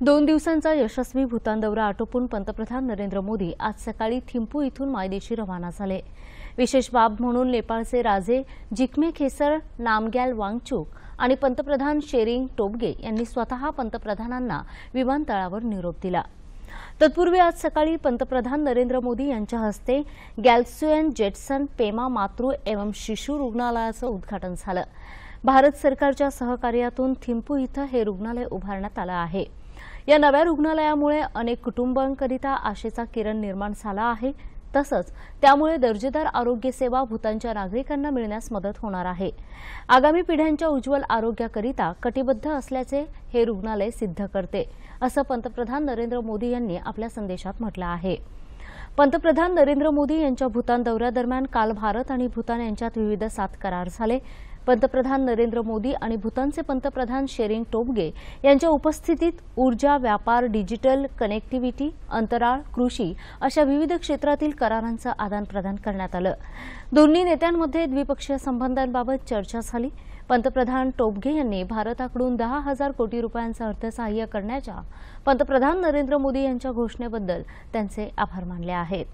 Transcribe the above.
2 दिवसांचा यशस्वी भूतान दौरा आटोपून पंतप्रधान नरेंद्र मोदी आज सकाळी थिंपू इथून मायदेशी रवाना झाले। विशेष बाब म्हणून नेपाळचे राजे जिग्मे खेसर नामग्याल वांगचुक आणि पंतप्रधान शेरिंग टोब्गे यांनी स्वतः पंतप्रधानांना विमानतळावर निरोप दिला। तत्पूर्वी आज सकाळी पंतप्रधान नरेंद्र मोदी यांच्या हस्ते गॅल्सुएन जेटसन पेमा मातृ एवं शिशु रुग्णालयाचं उद्घाटन झालं। भारत सरकारच्या सहकार्यातून थिंपू इथं हे रुग्णालय उभारण्यात आलं आहे। या नव्या रुग्णालयामुळे अनेक कुटुंबांकरिता आशेचा किरण निर्माण झाला आहे। तसंच त्यामुळे दर्जेदार आरोग्य सेवा भूतानच्या नागरिकांना मिळण्यास मदत होणार आहे। आगामी पिढ्यांच्या उज्ज्वल आरोग्याकरिता कटिबद्ध असल्याचे हे रुग्णालय सिद्ध करते, असं पंतप्रधान नरेंद्र मोदी यांनी आपल्या संदेशात म्हटलं आहे। पंतप्रधान नरेंद्र मोदी यांच्या भूतान दौऱ्यादरम्यान काल भारत आणि भूतान यांच्यात विविध 7 करार झाले। पंतप्रधान नरेंद्र मोदी आणि भूतानचे पंतप्रधान शेरिंग टोब्गे यांच्या उपस्थितीत ऊर्जा, व्यापार, डिजिटल कनेक्टिव्हिटी, अंतराळ, कृषी अशा विविध क्षेत्रातील करारांचं आदानप्रदान करण्यात आलं। दोन्ही नेत्यांमध्ये द्विपक्षीय संबंधांबाबत चर्चा झाली। पंतप्रधान टोब्गे यांनी भारताकडून 10,000 कोटी रुपयांचं अर्थसहाय्य करण्याच्या पंतप्रधान नरेंद्र मोदी यांच्या घोषणेबद्दल त्यांचे आभार मानले आहेत।